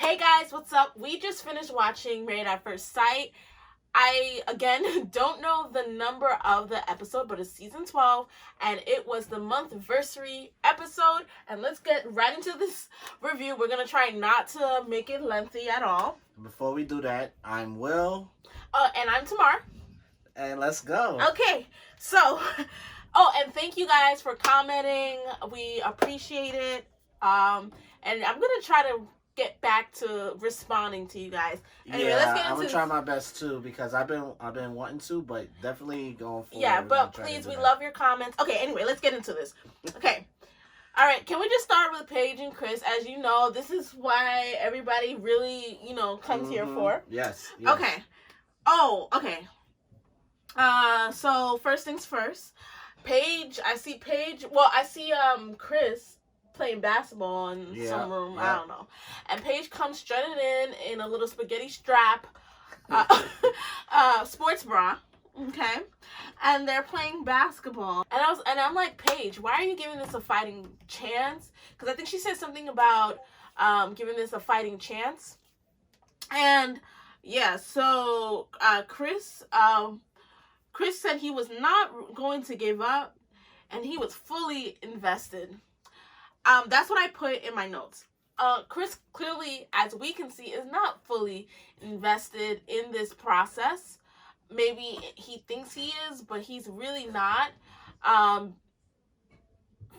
Hey guys, what's up? We just finished watching Married at First Sight. I, again, don't know the number of the episode, but it's season 12, and it was the month-versary episode. And let's get right into this review. We're going to try not to make it lengthy at all. Before we do that, I'm Will. And I'm Tamar. And let's go. Okay, so, and thank you guys for commenting. We appreciate it. And I'm going to try to get back to responding to you guys. Anyway, let's get into I'm gonna try my best too because I've been wanting to, but definitely going forward. Yeah, but please, we love your comments. Okay, anyway, let's get into this. Okay. All right, can we just start with Paige and Chris? As you know, this is why everybody really, comes here for. Yes. Okay. Oh, okay. So first things first. Paige, I see Chris playing basketball in some room. I don't know. And Paige comes strutting in a little spaghetti strap sports bra. Okay. And they're playing basketball. And I'm like, Paige, why are you giving this a fighting chance? Because I think she said something about giving this a fighting chance. And yeah, so Chris said he was not going to give up and he was fully invested. That's what I put in my notes. Chris clearly, as we can see, is not fully invested in this process. Maybe he thinks he is, but he's really not.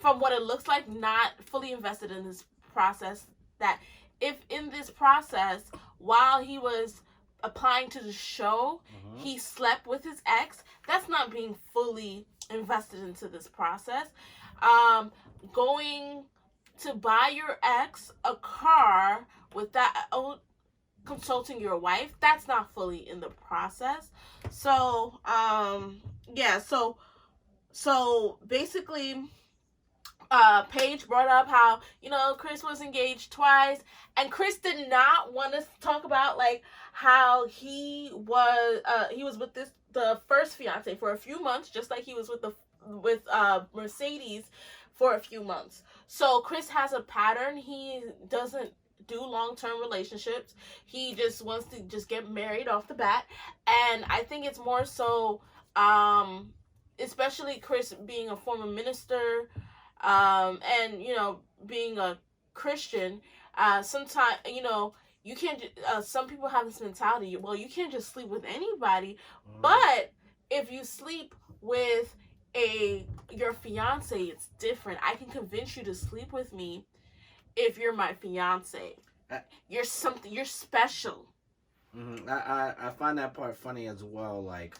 From what it looks like, not fully invested in this process. That if in this process, while he was applying to the show, he slept with his ex, that's not being fully invested into this process. Going to buy your ex a car without consulting your wife, that's not fully in the process. So so basically Paige brought up how Chris was engaged twice, and Chris did not want to talk about like how he was with the first fiance for a few months, just like he was with Mercedes for a few months. So Chris has a pattern. He doesn't do long-term relationships. He just wants to just get married off the bat. And I think it's more so, especially Chris being a former minister, and being a Christian, sometimes you can't. Some people have this mentality. Well, you can't just sleep with anybody, but if you sleep with your fiance, it's different. I can convince you to sleep with me if you're my fiance. You're special. I find that part funny as well. Like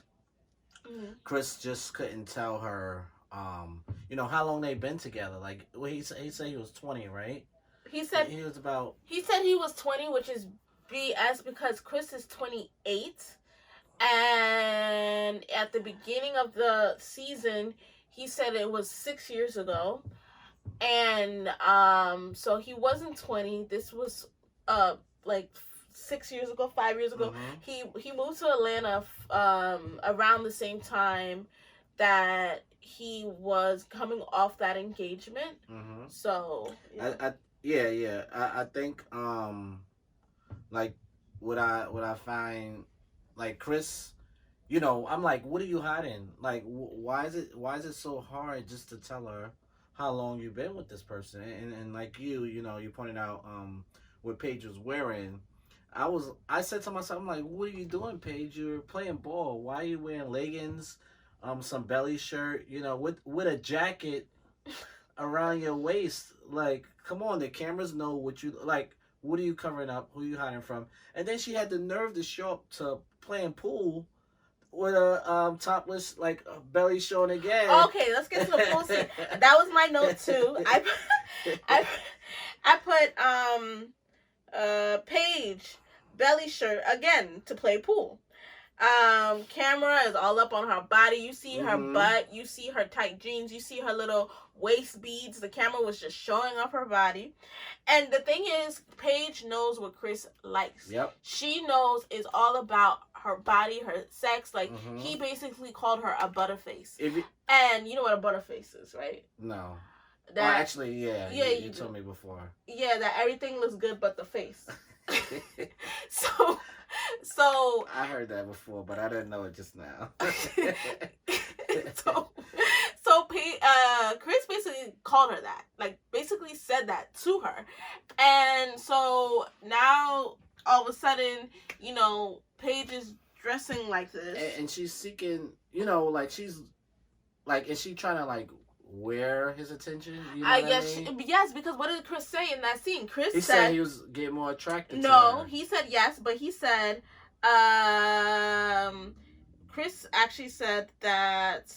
Chris just couldn't tell her how long they've been together. Like he said he was 20, right? He said he was about. He said he was 20, which is BS because Chris is 28. And at the beginning of the season, he said it was 6 years ago. And so he wasn't 20. This was like 6 years ago, 5 years ago. He moved to Atlanta around the same time that he was coming off that engagement. So I think like what I find, like Chris, I'm like, what are you hiding? Like, why is it so hard just to tell her how long you've been with this person? And like you pointed out what Paige was wearing. I said to myself, I'm like, what are you doing, Paige? You're playing ball. Why are you wearing leggings, some belly shirt, with a jacket around your waist? Like, come on, the cameras know what you like. What are you covering up? Who are you hiding from? And then she had the nerve to show up to playing pool with a topless, like, belly showing again. Okay, let's get to the pool scene. That was my note too. I put Paige belly shirt again to play pool. Camera is all up on her body. You see her butt. You see her tight jeans. You see her little waist beads. The camera was just showing off her body. And the thing is, Paige knows what Chris likes. Yep. She knows it's all about her body, her sex. Like, he basically called her a butterface. And you know what a butterface is, right? No. That, actually, yeah. You told me before. Yeah, that everything looks good but the face. So I heard that before, but I didn't know it just now. so Chris basically called her that, like basically said that to her, and so now all of a sudden, Paige is dressing like this, and she's seeking, like she's like, is she trying to like wear his attention? You know I what guess I mean? yes, because what did Chris say in that scene? Chris He said he was getting more attracted to no, her. he said yes, but he said Chris actually said that.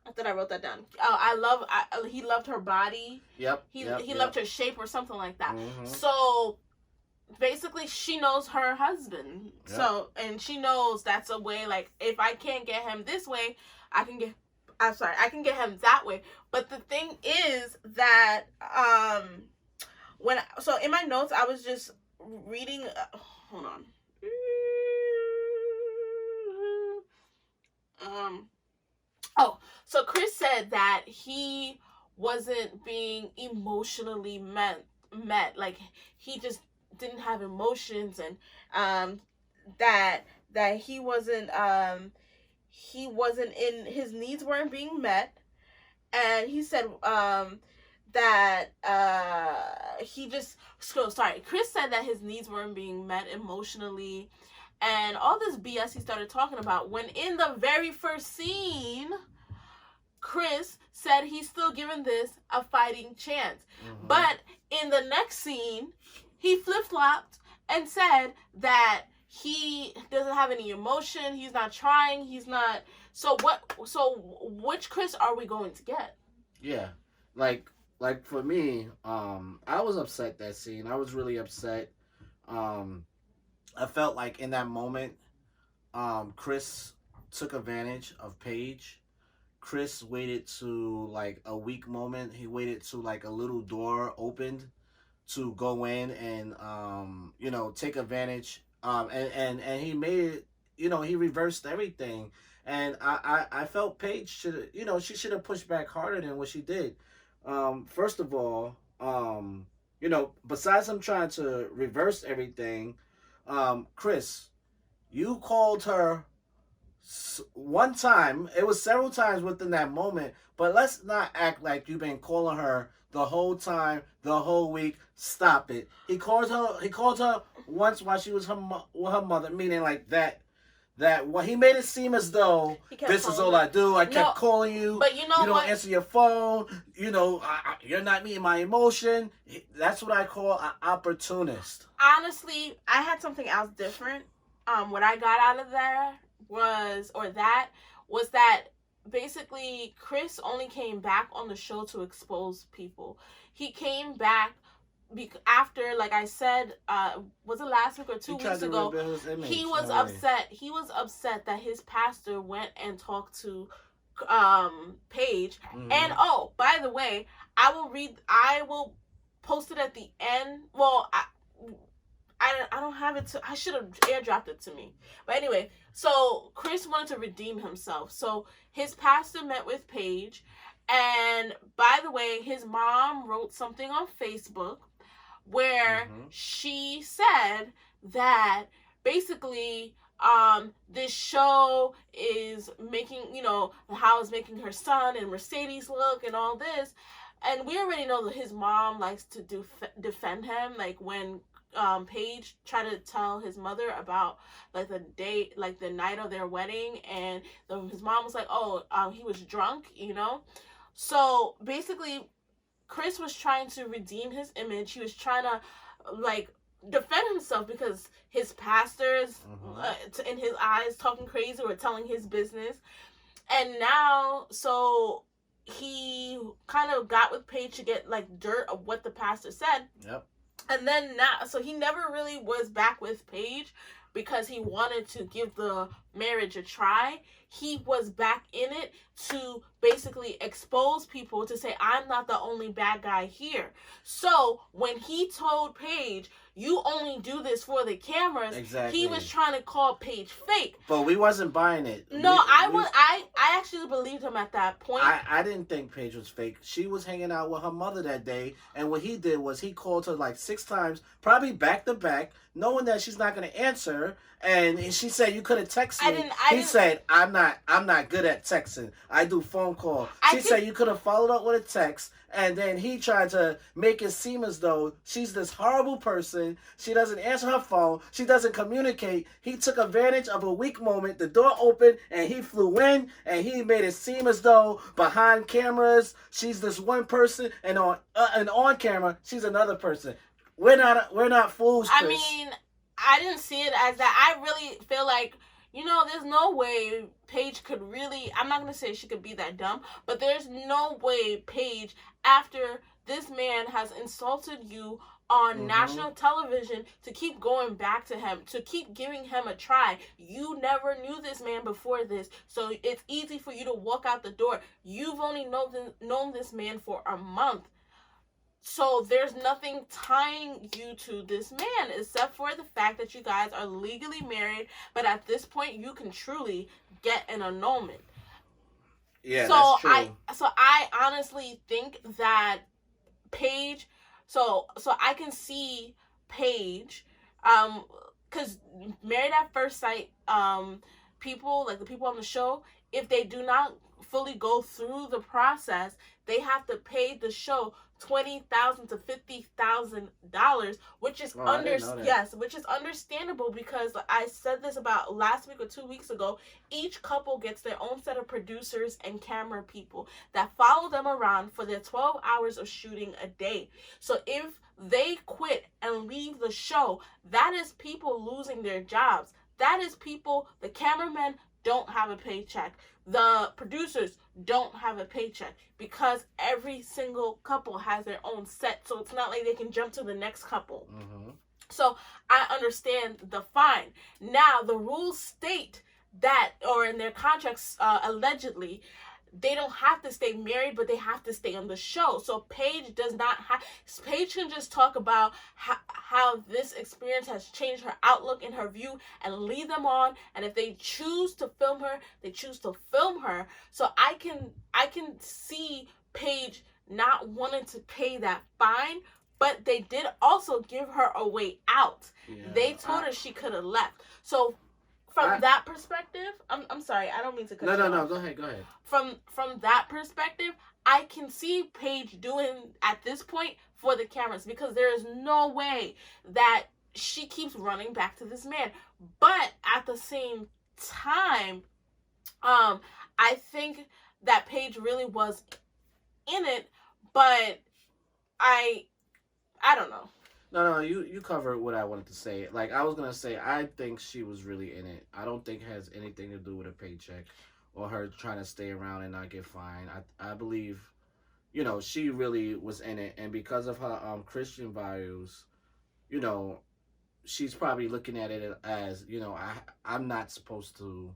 I thought I wrote that down. Oh, he loved her body. Yep. He yep, loved her shape or something like that. Mm-hmm. So basically, she knows her husband. Yep. So, and she knows that's a way. Like, if I can't get him this way, I can get. I'm sorry, I can get him that way. But the thing is that so in my notes, I was just reading. Hold on. Oh, so Chris said that he wasn't being emotionally met. Like, he just didn't have emotions, and that he wasn't in, his needs weren't being met, and he said that he just Chris said that his needs weren't being met emotionally, and all this BS he started talking about, when in the very first scene, Chris said he's still giving this a fighting chance. Mm-hmm. But in the next scene, he flip-flopped and said that he doesn't have any emotion, he's not trying, he's not... So which Chris are we going to get? Yeah. Like for me, I was upset that scene. I was really upset. I felt like in that moment, Chris took advantage of Paige. Chris waited to like a weak moment. He waited to like a little door opened to go in and take advantage. And he made it. He reversed everything. And I felt Paige should she should have pushed back harder than what she did. First of all, besides him trying to reverse everything, Chris, you called her one time. It was several times within that moment, but let's not act like you've been calling her the whole time, the whole week. Stop it. He called her once while she was with her mother, meaning like that what he made it seem as though this is all I do. I kept calling you, but you don't answer your phone. You're not meeting my emotion. That's what I call an opportunist. Honestly, I had something else different. What I got out of there was that basically Chris only came back on the show to expose people. He came back after, like I said, was it last week or 2 weeks ago? He was upset. He was upset that his pastor went and talked to Paige. Mm-hmm. And oh, by the way, I will post it at the end. Well, I don't have it I should have airdropped it to me. But anyway, so Chris wanted to redeem himself. So his pastor met with Paige, and by the way, his mom wrote something on Facebook where she said that basically this show is making, how it's making her son and Mercedes look and all this. And we already know that his mom likes to defend him. Like when Paige tried to tell his mother about like the night of their wedding, and his mom was like, he was drunk, So basically, Chris was trying to redeem his image. He was trying to like defend himself because his pastors, in his eyes, talking crazy or telling his business. And now, so he kind of got with Paige to get like dirt of what the pastor said. Yep. And then now, so he never really was back with Paige because he wanted to give the marriage a try. he was back in it to basically expose people, to say, I'm not the only bad guy here. So when he told Paige, you only do this for the cameras, exactly, he was trying to call Paige fake. But we wasn't buying it. No, I actually believed him at that point. I didn't think Paige was fake. She was hanging out with her mother that day, and what he did was he called her like 6 times, probably back to back, knowing that she's not going to answer. And she said, you could have texted me. He said, I'm not good at texting. I do phone call. She said you could have followed up with a text. And then he tried to make it seem as though she's this horrible person. She doesn't answer her phone. She doesn't communicate. He took advantage of a weak moment. The door opened and he flew in, and he made it seem as though behind cameras she's this one person, and on camera she's another person. We're not fools, Chris. I mean, I didn't see it as that. I really feel like, there's no way Paige could really, I'm not going to say she could be that dumb, but there's no way Paige, after this man has insulted you on national television, to keep going back to him, to keep giving him a try. You never knew this man before this, so it's easy for you to walk out the door. You've only known this man for a month. So there's nothing tying you to this man except for the fact that you guys are legally married, but at this point you can truly get an annulment. Yeah, that's true. I honestly think that Paige, so I can see Paige, because Married at First Sight, people, like the people on the show, if they do not fully go through the process, they have to pay the show $20,000 to $50,000, which is which is understandable, because I said this about last week or 2 weeks ago. Each couple gets their own set of producers and camera people that follow them around for their 12 hours of shooting a day. So if they quit and leave the show, that is people losing their jobs. That is people, the cameramen don't have a paycheck. The producers don't have a paycheck, because every single couple has their own set. So it's not like they can jump to the next couple. So I understand the fine. Now, the rules state that, or in their contracts, allegedly, they don't have to stay married, but they have to stay on the show. So Paige does not have, Paige can just talk about how this experience has changed her outlook and her view and lead them on. And if they choose to film her, they choose to film her. So I can see Paige not wanting to pay that fine, but they did also give her a way out. Yeah, they told her she could have left. So from that perspective, I'm sorry, I don't mean to cut you off. No, go ahead. From that perspective, I can see Paige doing at this point for the cameras, because there is no way that she keeps running back to this man. But at the same time, I think that Paige really was in it, but I don't know. No, you covered what I wanted to say. Like, I was going to say, I think she was really in it. I don't think it has anything to do with a paycheck or her trying to stay around and not get fined. I believe, she really was in it. And because of her Christian values, she's probably looking at it as, I'm not supposed to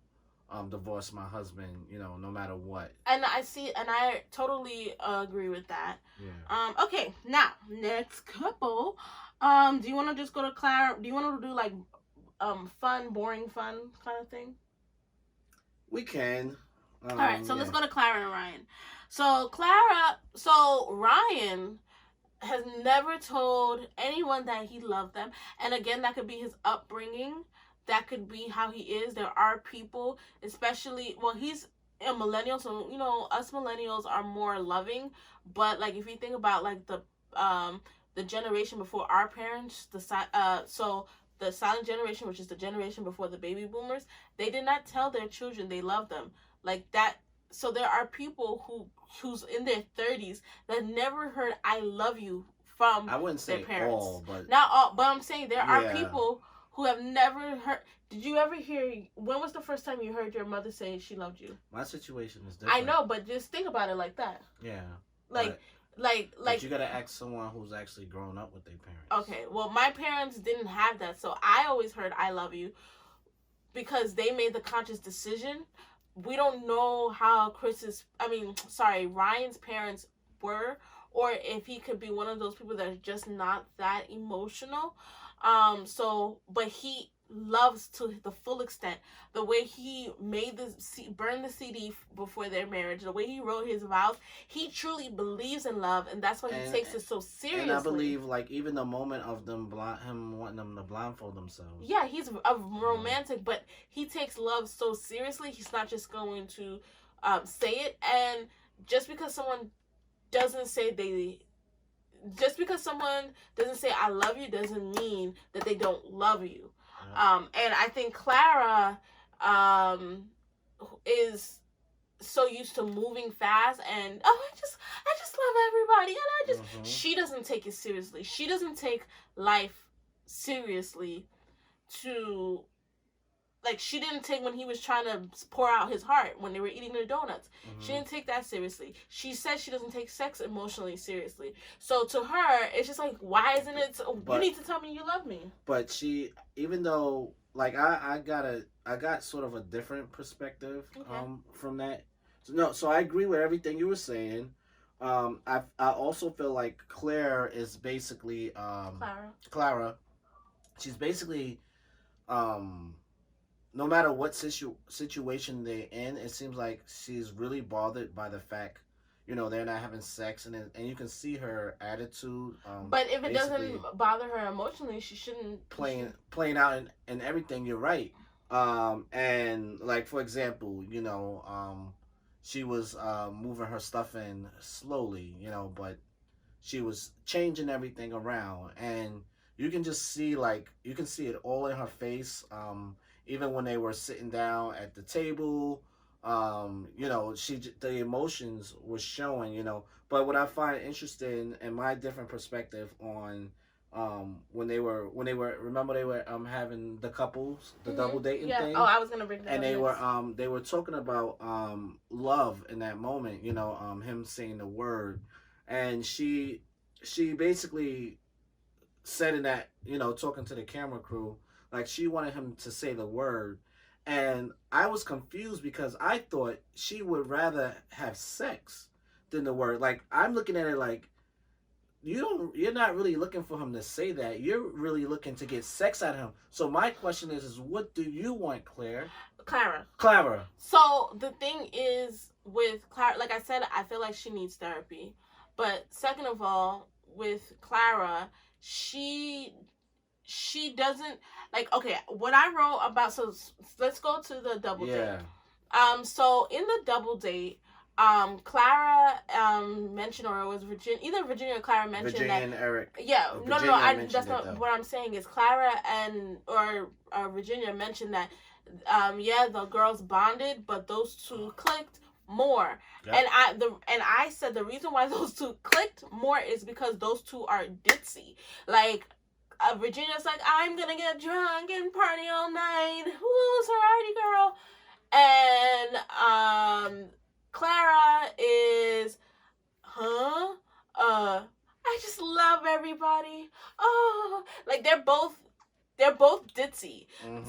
divorce my husband, no matter what. And I totally agree with that. Yeah. Okay, now, next couple. Do you want to just go to Clara? Do you want to do like fun, boring fun kind of thing? We can. All right, so let's go to Clara and Ryan. So Ryan has never told anyone that he loved them. And again, that could be his upbringing. That could be how he is. There are people, especially, well, he's a millennial, so, us millennials are more loving. But, like, if you think about, like, the generation before our parents, the silent generation, which is the generation before the baby boomers, they did not tell their children they loved them. Like, that, so there are people who's in their 30s that never heard I love you from I wouldn't say their parents. All, but not all, but I'm saying there are people who have never heard. Did you ever hear, when was the first time you heard your mother say she loved you? My situation is different. I know, but just think about it like that. Yeah. Like you gotta ask someone who's actually grown up with their parents. Okay, well, my parents didn't have that, so I always heard I love you because they made the conscious decision. But I never heard I love you from their parents. So I don't know. But I'm saying there are people who we don't know how Ryan's parents were, or if he could be one of those people that are just not that emotional. But he loves to the full extent. The way he burned the CD before their marriage, the way he wrote his vows, he truly believes in love, and that's why he takes it so seriously. And I believe, like, even the moment of him wanting them to blindfold themselves. Yeah, he's a romantic, but he takes love so seriously. He's not just going to say it, and just because someone doesn't say I love you doesn't mean that they don't love you. And I think Clara is so used to moving fast and I just love everybody, and she doesn't take it seriously. She doesn't take life seriously to, like, she didn't take when he was trying to pour out his heart when they were eating their donuts. She didn't take that seriously. She said she doesn't take sex emotionally seriously. So to her, it's just like, why isn't it? You need to tell me you love me. But she, even though, like, I got sort of a different perspective from that. So I agree with everything you were saying. I also feel like Claire is basically Clara. She's basically no matter what situation they're in, it seems like she's really bothered by the fact, they're not having sex, and you can see her attitude. But if it doesn't bother her emotionally, she shouldn't playing out in everything. You're right. And like, for example, she was moving her stuff in slowly, but she was changing everything around, and you can just see, like, you can see it all in her face. Even when they were sitting down at the table, the emotions were showing, But what I find interesting, and my different perspective on when they were remember they were having the couples, the double dating thing. Oh, I was gonna bring that up. And next. They were talking about love in that moment, him saying the word, and she basically said in that, talking to the camera crew, like, she wanted him to say the word. And I was confused because I thought she would rather have sex than the word. Like, I'm looking at it like, you're not really looking for him to say that. You're really looking to get sex out of him. So my question is what do you want, Claire? Clara. So the thing is with Clara, like I said, I feel like she needs therapy. But second of all, with Clara, she doesn't, like, okay, what I wrote about, so let's go to the double date. So in the double date, Clara mentioned, or it was either Virginia or Clara mentioned Virginia that, and Eric. Yeah, that's not what I'm saying. Is Clara or Virginia mentioned that the girls bonded, but those two clicked more. Yep. And I said the reason why those two clicked more is because those two are ditzy. Like, Virginia's like, I'm gonna get drunk and party all night. Woo, sorority girl. And Clara is, I just love everybody. Oh, like, they're both ditzy.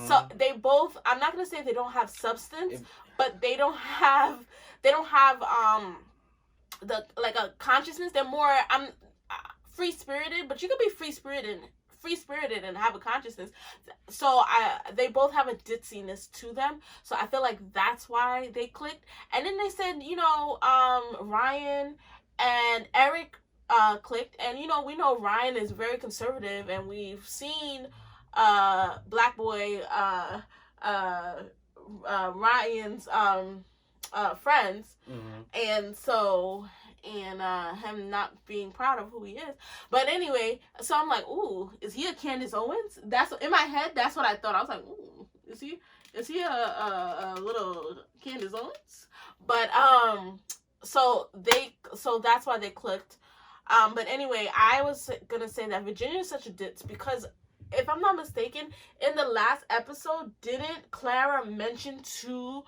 So they both, I'm not gonna say they don't have substance, but they don't have the, like, a consciousness. They're more free spirited, but you could be free spirited and have a consciousness. So they both have a ditziness to them. So I feel like that's why they clicked. And then they said, Ryan and Eric clicked, and we know Ryan is very conservative, and we've seen Black Boy Ryan's friends, and so, and him not being proud of who he is. But anyway, so I'm like, ooh, is he a Candace Owens? That's in my head. That's what I thought. I was like, ooh, is he a little Candace Owens? But so that's why they clicked. But anyway, I was gonna say that Virginia is such a ditz because, if I'm not mistaken, in the last episode, didn't Clara mention to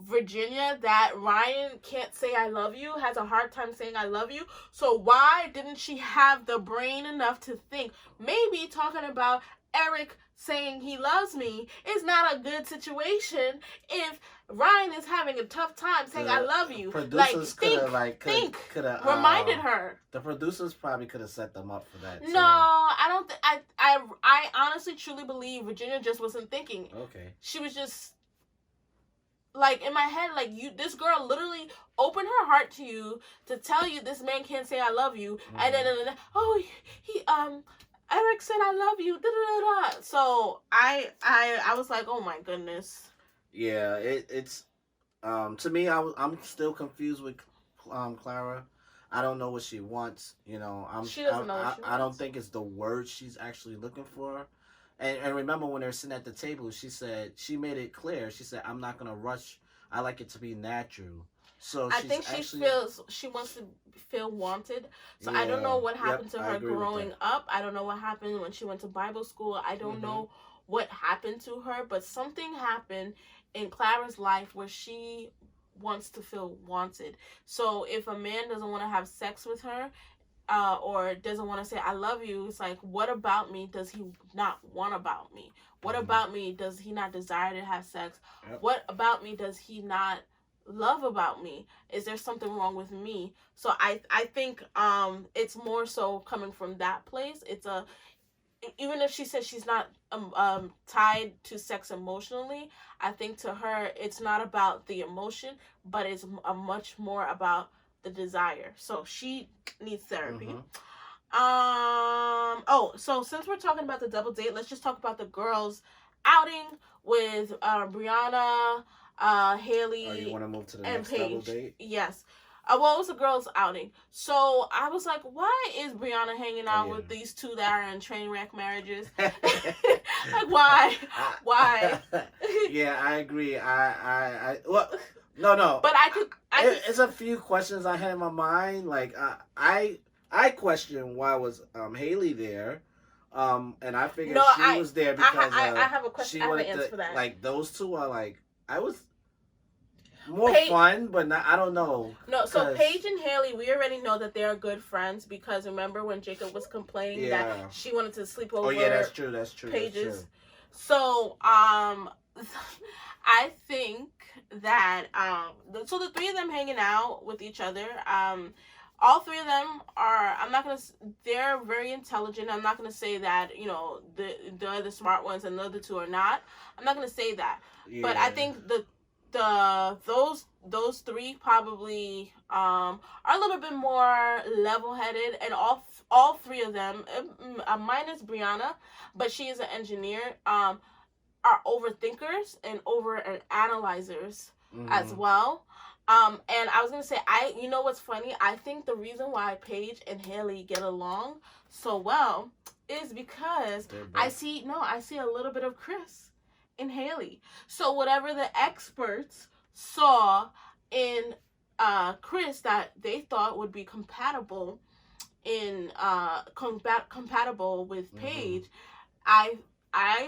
Virginia that Ryan can't say I love you, has a hard time saying I love you? So why didn't she have the brain enough to think, maybe talking about Eric saying he loves me is not a good situation if Ryan is having a tough time saying I love you. Producers could have reminded her. The producers probably could have set them up for that. No, I don't. I honestly truly believe Virginia just wasn't thinking. Okay. She was just like in my head, like this girl literally opened her heart to you to tell you this man can't say I love you, and then he Eric said I love you. Da, da, da, da. So I was like, oh my goodness. Yeah, it's to me I'm still confused with Clara. I don't know what she wants. You know, she doesn't know what she wants. I don't think it's the word she's actually looking for. And remember when they're sitting at the table, she made it clear. She said, "I'm not gonna rush. I like it to be natural." So I think she wants to feel wanted. So yeah, I don't know what happened to her growing up. I don't know what happened when she went to Bible school. I don't know what happened to her, but something happened in Clara's life where she wants to feel wanted. So if a man doesn't want to have sex with her, or doesn't want to say I love you, it's like, what about me does he not want about me? What about me does he not desire to have sex? What about me does he not love about me? Is there something wrong with me? So I think it's more so coming from that place. It's even if she says she's not tied to sex emotionally, I think to her it's not about the emotion, but it's much more about the desire. So she needs therapy. So since we're talking about the double date, let's just talk about the girls outing with Brianna, Haley, you want to move to the and next Paige. double date? Yes. Well, it was a girls' outing. So I was like, why is Brianna hanging out with these two that are in train wreck marriages? Like, why? Why? Yeah, I agree. Well, no. But it's a few questions I had in my mind. Like, I question why was Haley there. And I figured she was there because I have a question. I have an answer for that. Like, those two are like, I was more fun, but not, I don't know. No, so Paige and Haley, we already know that they are good friends because remember when Jacob was complaining that she wanted to sleep over. Oh yeah, that's true. Pages. That's true. So I think that so the three of them hanging out with each other. All three of them are. They're very intelligent. I'm not gonna say that the smart ones and the other two are not. I'm not gonna say that. Yeah. But I think those three probably are a little bit more level-headed, and all three of them, minus Brianna, but she is an engineer, are overthinkers and over analyzers as well. And I was gonna say, you know what's funny? I think the reason why Paige and Haley get along so well is because I see a little bit of Chris in Haley. So whatever the experts saw in Chris that they thought would be compatible compatible with Paige, I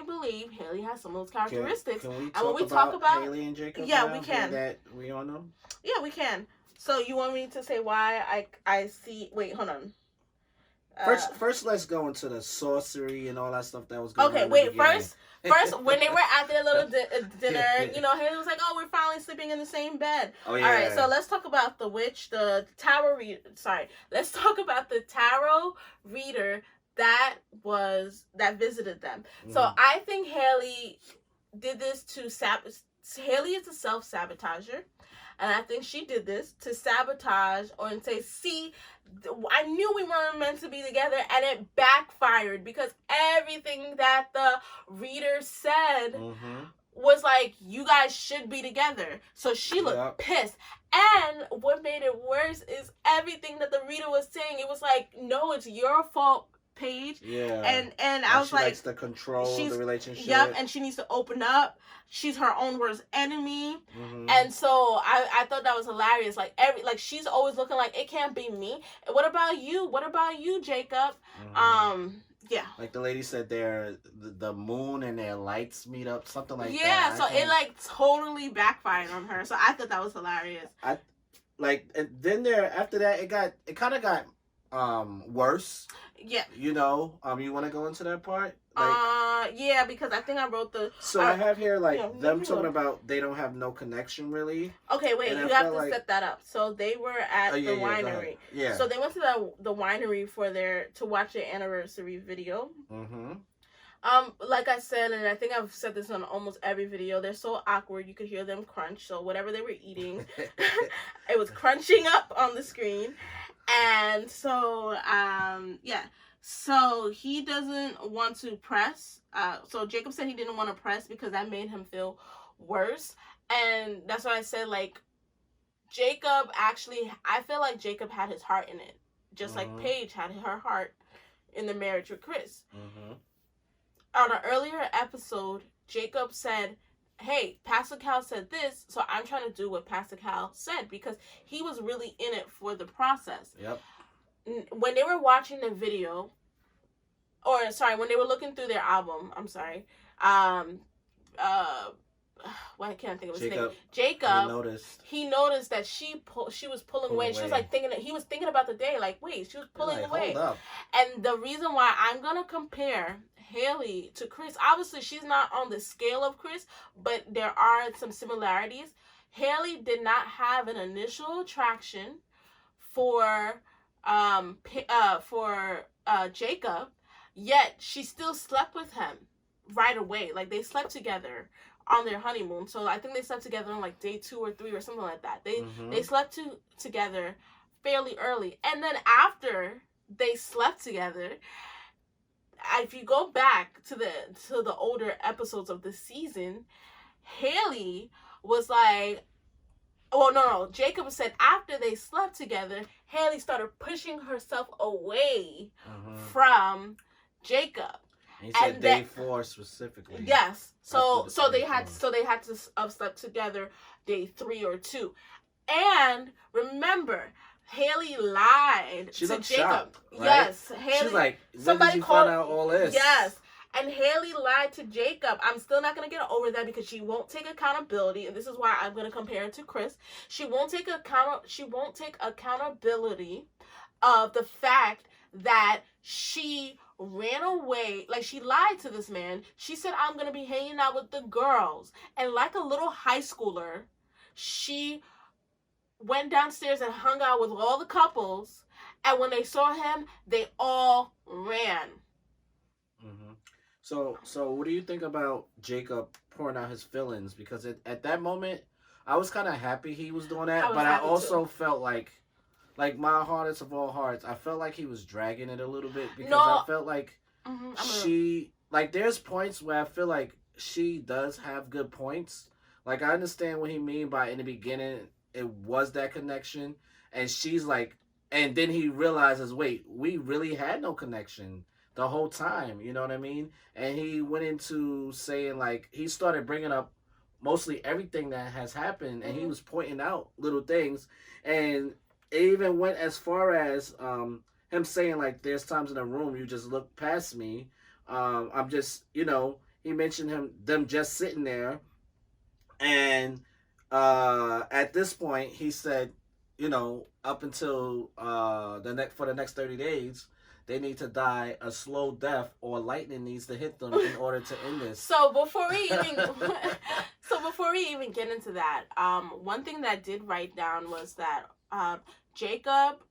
believe Haley has some of those characteristics. Can we talk about Haley and Jacob? Yeah, we can. That we all know. Yeah, we can. So you want me to say why I see? Wait, hold on. First, let's go into the sorcery and all that stuff that was going on. Okay, wait. First, when they were at their little dinner, Haley was like, "Oh, we're finally sleeping in the same bed." Oh yeah. All right, so let's talk about the witch, the tarot reader. Sorry, let's talk about the tarot reader that visited them. So I think Haley did this to Haley is a self-sabotager, and I think she did this to sabotage and say, "See, I knew we weren't meant to be together," and it backfired because everything that the reader said was like, "You guys should be together." So she looked pissed. And what made it worse is everything that the reader was saying. It was like, "No, it's your fault, Paige." Yeah. And I was she like, likes to control the relationship. Yep, and she needs to open up. She's her own worst enemy. And so I thought that was hilarious. Like she's always looking like, it can't be me. What about you? What about you, Jacob? Yeah. Like the lady said, the moon and their lights meet up, something like that. Yeah, so it totally backfired on her. So I thought that was hilarious. And then after that it kind of got worse. Yeah. You want to go into that part? Yeah, because I think I wrote the. So I have here like yeah, them talking about they don't have no connection really. Okay, wait, And you I have felt to like, set that up. So they were at the go ahead. winery. Yeah. So they went to the winery to watch their anniversary video. Mm-hmm. Like I said, and I think I've said this on almost every video, they're so awkward. You could hear them crunch. So whatever they were eating, it was crunching up on the screen. And so, yeah. So he doesn't want to press. So Jacob said he didn't want to press because that made him feel worse. And that's why I said, like, Jacob actually, I feel like Jacob had his heart in it. Just like Paige had her heart in the marriage with Chris. On an earlier episode, Jacob said, hey, Pastor Cal said this, so I'm trying to do what Pastor Cal said, because he was really in it for the process. Yep. When they were watching the video, or sorry, when they were looking through their album, I'm sorry, why can't I think of his name? Jacob. He noticed that she was pulling away. She was like he was thinking about the day. Like, wait, she was pulling away. Hold up. And the reason why I'm gonna compare Haley to Chris, obviously she's not on the scale of Chris, but there are some similarities. Haley did not have an initial attraction for Jacob, yet she still slept with him right away. Like, they slept together on their honeymoon. So I think they slept together on like day 2 or 3 or something like that. They slept together fairly early. And then after they slept together, if you go back to the older episodes of the season, Haley was like, well, no, Jacob said after they slept together, Haley started pushing herself away from Jacob. He said day 4 specifically. Yes. So they had to have slept together day 3 or 2. And remember, Haley lied to Jacob. Shocked, right? Yes, Haley. She's like, somebody did you find out all this? Yes. And Haley lied to Jacob. I'm still not going to get over that because she won't take accountability. And this is why I'm going to compare it to Chris. She won't take accountability of the fact that she ran away. Like, she lied to this man. She said, I'm going to be hanging out with the girls. And like a little high schooler, she went downstairs and hung out with all the couples. And when they saw him, they all ran. So what do you think about Jacob pouring out his feelings? Because at that moment, I was kind of happy he was doing that, but I also felt like my hardest of all hearts, I felt like he was dragging it a little bit because I felt like there's points where I feel like she does have good points. Like, I understand what he mean by in the beginning it was that connection, and she's like, and then he realizes, wait, we really had no connection the whole time, you know what I mean? And he went into saying, like, he started bringing up mostly everything that has happened, and he was pointing out little things, and it even went as far as him saying, like, there's times in the room you just look past me. I'm just, he mentioned them just sitting there, and at this point he said, up until for the next 30 days, they need to die a slow death, or lightning needs to hit them in order to end this. So before we even get into that, one thing that I did write down was that Jacob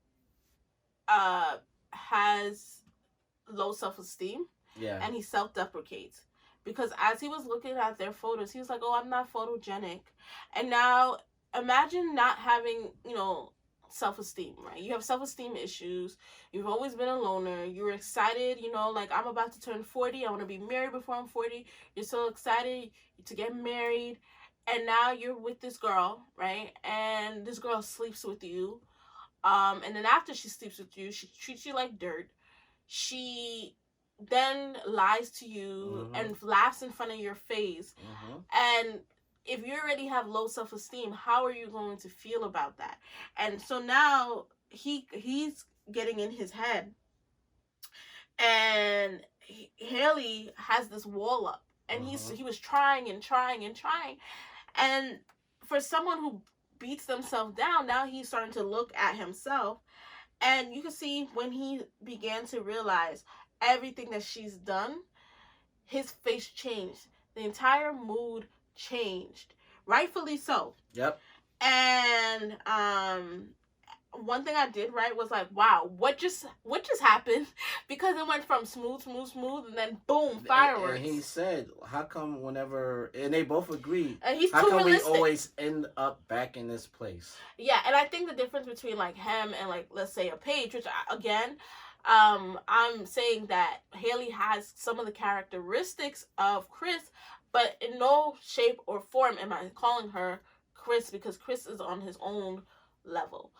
has low self-esteem. Yeah. And he self-deprecates. Because as he was looking at their photos, he was like, oh, I'm not photogenic. And now imagine not having, self-esteem, right? You have self-esteem issues. You've always been a loner. You were excited, like, I'm about to turn 40. I want to be married before I'm 40. You're so excited to get married. And now you're with this girl, right? And this girl sleeps with you. And then after she sleeps with you, she treats you like dirt. She then lies to you and laughs in front of your face. And if you already have low self-esteem, how are you going to feel about that? And so now he's getting in his head, and Haley has this wall up, and he was trying and trying and trying, and for someone who beats themselves down, now he's starting to look at himself, and you can see when he began to realize everything that she's done, his face changed. The entire mood changed, rightfully so. Yep. And one thing I did right was like, wow, what just happened? Because it went from smooth, and then boom, fireworks. And he said, "How come whenever?" And they both agreed. And he's how too come realistic. we always end up back in this place? Yeah, and I think the difference between like him and like let's say a Paige, which again, I'm saying that Haley has some of the characteristics of Chris, but in no shape or form am I calling her Chris, because Chris is on his own level.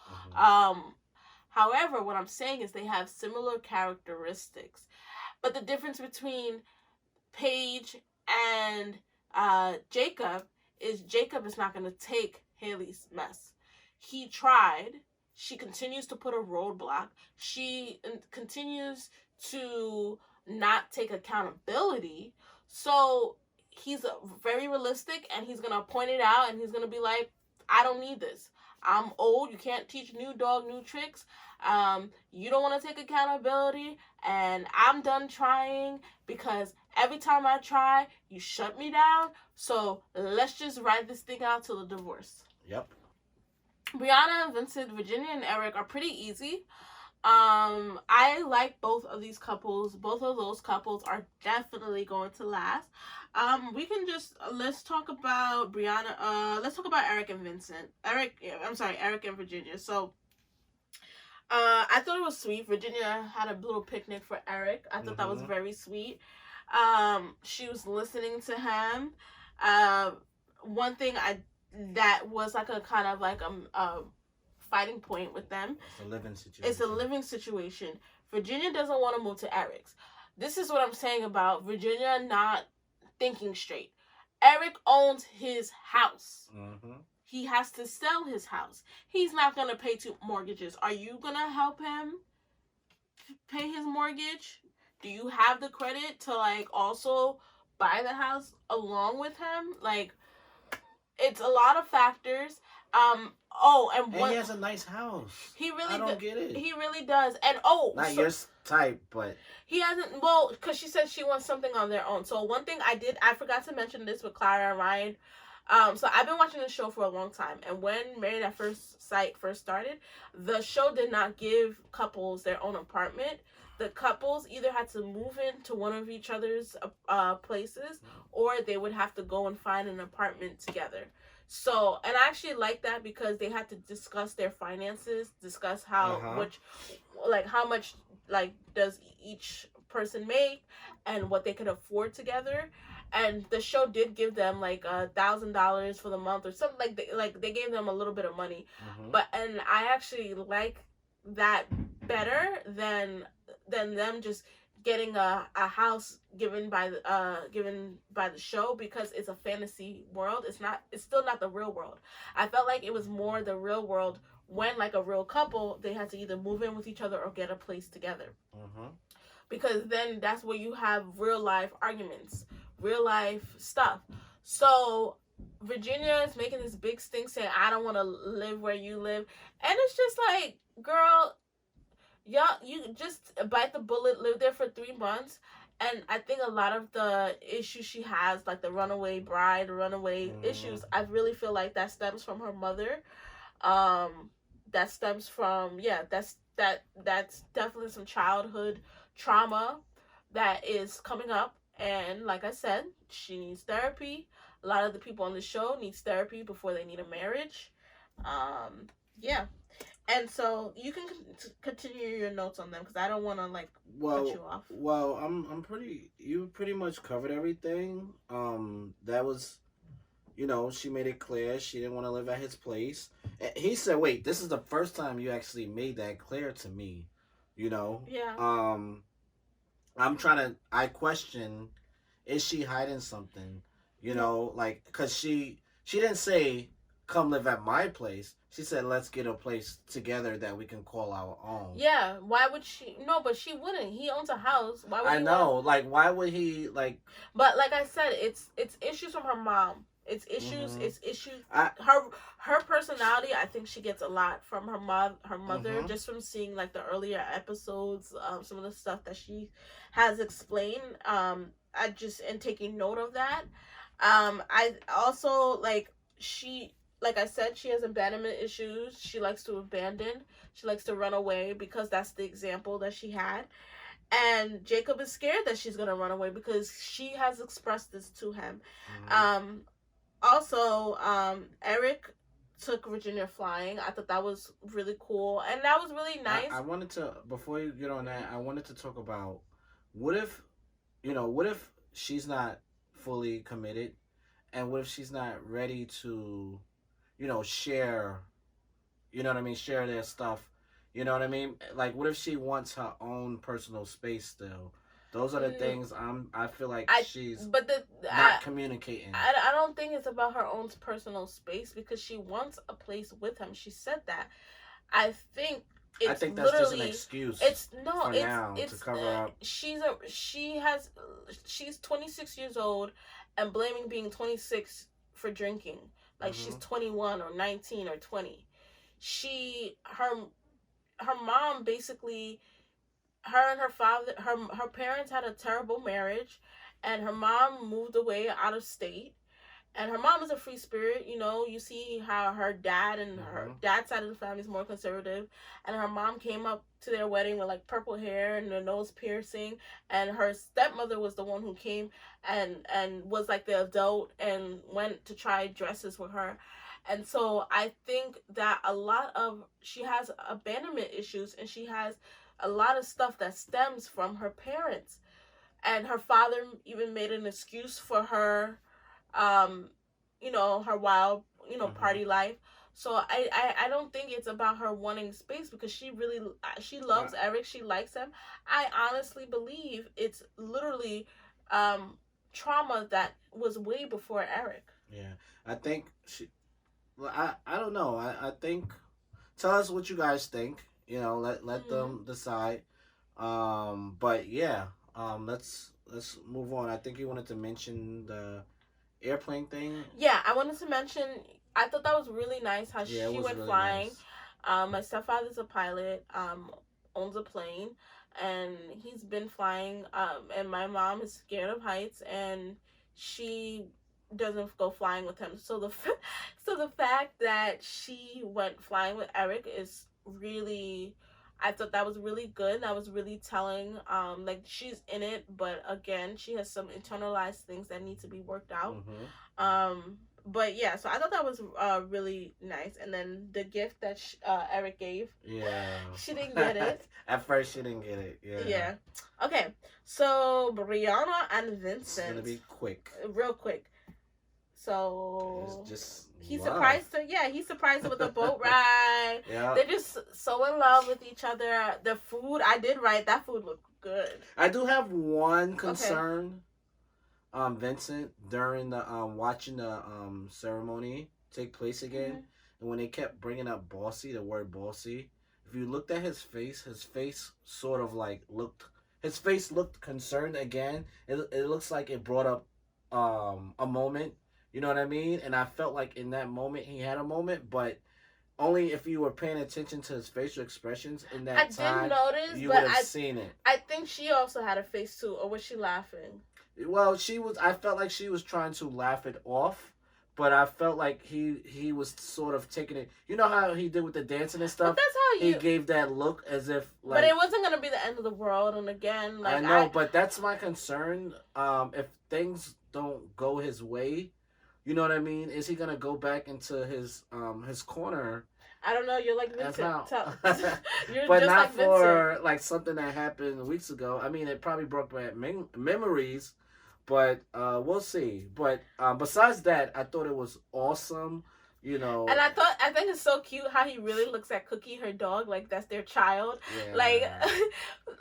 However, what I'm saying is they have similar characteristics, but the difference between Paige and Jacob is not going to take Haley's mess. He tried. She continues to put a roadblock. She continues to not take accountability. So he's very realistic, and he's going to point it out, and he's going to be like, I don't need this. I'm old. You can't teach new dog new tricks. You don't want to take accountability, and I'm done trying because every time I try, you shut me down. So let's just ride this thing out till the divorce. Yep. Brianna, Vincent, Virginia, and Eric are pretty easy. I like both of these couples. Both of those couples are definitely going to last. Let's talk about Brianna. Let's talk about Eric and Vincent. Eric and Virginia. So, I thought it was sweet. Virginia had a little picnic for Eric. I thought that was very sweet. She was listening to him. One thing that was like a kind of like a fighting point with them. It's a living situation. Virginia doesn't want to move to Eric's. This is what I'm saying about Virginia not thinking straight. Eric owns his house. He has to sell his house. He's not going to pay 2 mortgages. Are you going to help him pay his mortgage? Do you have the credit to like also buy the house along with him? Like, it's a lot of factors. And he has a nice house. I don't get it. He really does. And not your type, but he hasn't. Well, because she said she wants something on their own. So one thing I forgot to mention this with Clara and Ryan. So I've been watching the show for a long time, and when Married at First Sight first started, the show did not give couples their own apartment. The couples either had to move into one of each other's places, or they would have to go and find an apartment together. So, and I actually like that because they had to discuss their finances, discuss how how much like does each person make, and what they could afford together. And the show did give them like $1,000 for the month or something, they gave them a little bit of money. And I actually like that better than them just getting a house given by the show, because it's a fantasy world. It's still not the real world. I felt like it was more the real world when, like a real couple, they had to either move in with each other or get a place together. Because then that's where you have real life arguments, real life stuff. So Virginia is making this big stink saying, I don't want to live where you live. And it's just like, girl, you just bite the bullet, live there for 3 months. And I think a lot of the issues she has, like the runaway bride, runaway issues, I really feel like that stems from her mother. That stems from, that's definitely some childhood trauma that is coming up. And like I said, she needs therapy. A lot of the people on the show needs therapy before they need a marriage. And so you can continue your notes on them, because I don't want to cut you off. Well, you pretty much covered everything. That was, she made it clear she didn't want to live at his place. He said, "Wait, this is the first time you actually made that clear to me." Yeah. I question, is she hiding something? Because she didn't say, "Come live at my place." She said, "Let's get a place together that we can call our own." Yeah, why would she? No, but she wouldn't. He owns a house. Why would I know. Why would he, But like I said, it's issues from her mom. It's issues. It's issues. Her personality, I think she gets a lot from her mother, just from seeing the earlier episodes. Some of the stuff that she has explained. and taking note of that. I also like I said, she has abandonment issues. She likes to abandon. She likes to run away because that's the example that she had. And Jacob is scared that she's gonna run away because she has expressed this to him. Um, Also, Eric took Virginia flying. I thought that was really cool, and that was really nice. I wanted to, before you get on that, I wanted to talk about what if, what if she's not fully committed, and what if she's not ready to, share, what I mean, share their stuff, you know what I mean? Like, what if she wants her own personal space still? Those are the things I feel like she's not communicating. I don't think it's about her own personal space because she wants a place with him. She said that. I think that's just an excuse. To cover up. She's 26 years old and blaming being 26 for drinking. Like she's 21 or 19 or 20. Her mom basically, her and her father, her parents had a terrible marriage, and her mom moved away out of state. And her mom is a free spirit, you see how her dad and her dad's side of the family is more conservative, and her mom came up to their wedding with like purple hair and a nose piercing, and her stepmother was the one who came and was like the adult and went to try dresses with her. And so I think that she has abandonment issues, and she has a lot of stuff that stems from her parents. And her father even made an excuse for her, her wild, party life. So I don't think it's about her wanting space because she loves Eric. She likes him. I honestly believe it's literally trauma that was way before Eric. Yeah, I think I don't know. I think, tell us what you guys think. Let them decide. But yeah, let's move on. I think you wanted to mention the airplane thing. Yeah, I wanted to mention. I thought that was really nice how she went really flying. Nice. My stepfather's a pilot. Owns a plane, and he's been flying. And my mom is scared of heights, and she doesn't go flying with him. So the fact that she went flying with Eric is really, I thought that was really good. That was really telling. Like she's in it, but again, she has some internalized things that need to be worked out. But yeah, so I thought that was really nice. And then the gift that Eric gave. Yeah. She didn't get it. At first, she didn't get it. Yeah. Yeah. Okay. So Brianna and Vincent. It's gonna be quick. Real quick. So it's just he surprised her. Yeah, he surprised her with a boat ride. Yeah. They're just so in love with each other. The food, I did write, that food looked good. I do have one concern. Okay. Vincent, during the watching the ceremony take place again, and when they kept bringing up bossy, the word bossy, if you looked at his face sort of like looked concerned again. It looks like it brought up a moment. You know what I mean? And I felt like in that moment he had a moment, but only if you were paying attention to his facial expressions in that time. I didn't notice, you would have seen it. I think she also had a face too, or was she laughing? Well, I felt like she was trying to laugh it off, but I felt like he was sort of taking it. You know how he did with the dancing and stuff? But that's how he gave that look as if like. But it wasn't gonna be the end of the world, and again, like I know, but that's my concern. If things don't go his way, you know what I mean? Is he gonna go back into his corner? I don't know. You're like Vincent. You're but just not like for Vincent. Like something that happened weeks ago. I mean, it probably brought back memories, but we'll see. But besides that, I thought it was awesome. And I think it's so cute how he really looks at Cookie, her dog, like that's their child. Yeah.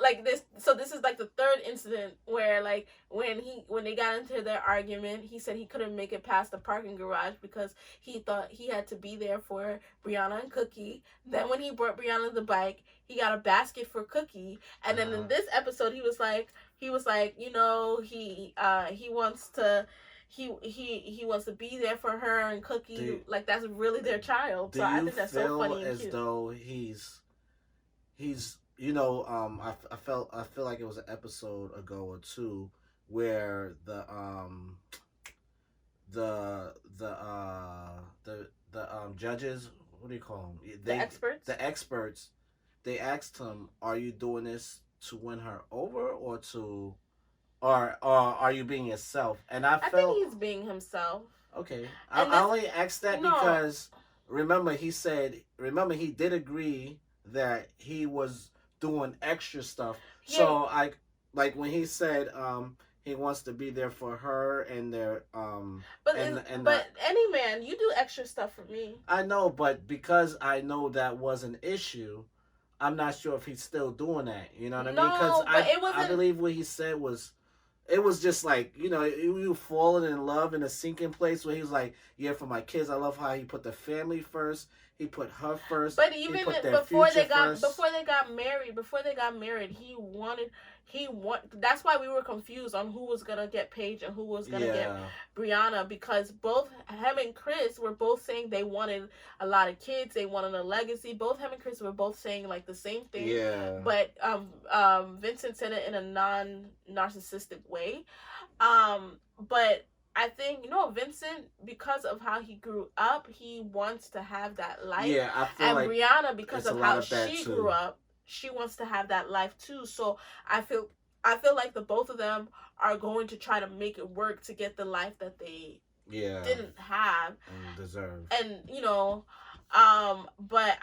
Like this. So this is like the third incident where like when they got into their argument, he said he couldn't make it past the parking garage because he thought he had to be there for Brianna and Cookie. Then when he brought Brianna the bike, he got a basket for Cookie. And then in this episode, he was like, he wants to. He wants to be there for her and Cookie. Like that's really their child. So I think that's so funny and cute. Though he's I feel like it was an episode ago or two where the judges, what do you call them? The experts. The experts, they asked him, "Are you doing this to win her over, or to, or are you being yourself?" And I think he's being himself. Okay, I only asked that because remember he did agree that he was doing extra stuff. Yeah. So I like when he said he wants to be there for her and their but any man, you do extra stuff for me. I know, but because I know that was an issue, I'm not sure if he's still doing that. You know what I mean? Because I believe what he said was, it was just like, you falling in love in a sinking place where he was like, yeah, for my kids, I love how he put the family first. He put her first. But even before they got married, that's why we were confused on who was gonna get Paige and who was gonna get Brianna, because both him and Chris were both saying they wanted a lot of kids, they wanted a legacy. Both him and Chris were both saying like the same thing. Yeah. But Vincent said it in a non-narcissistic way. But I think, Vincent, because of how he grew up, he wants to have that life. Yeah, I feel like Brianna, because of how she grew up, she wants to have that life too. So I feel like the both of them are going to try to make it work to get the life that they didn't have and deserve. And but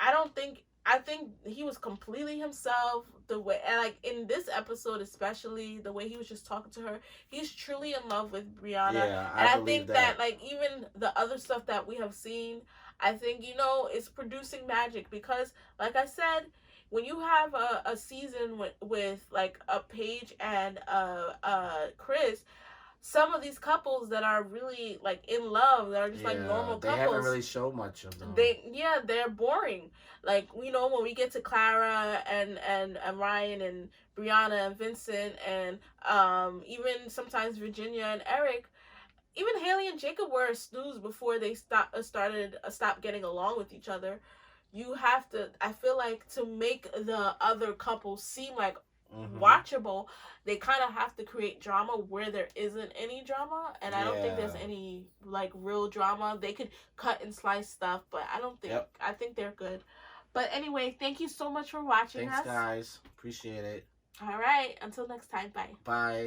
I think he was completely himself, the way, and like in this episode especially, the way he was just talking to her, he's truly in love with Brianna. Yeah, and I think that like even the other stuff that we have seen, I think it's producing magic, because like I said, when you have a season with like a Paige and Chris, some of these couples that are really like in love, that are just like normal couples, they haven't really showed much of them. They're boring. Like, when we get to Clara and Ryan and Brianna and Vincent and even sometimes Virginia and Eric, even Haley and Jacob were a snooze before they stopped getting along with each other. You have to, I feel like, to make the other couple seem like watchable, they kind of have to create drama where there isn't any drama, and I don't think there's any like real drama. They could cut and slice stuff, but I don't think I think they're good. But anyway, thank you so much for watching us. Thanks, guys. Appreciate it. All right, until next time, bye. Bye.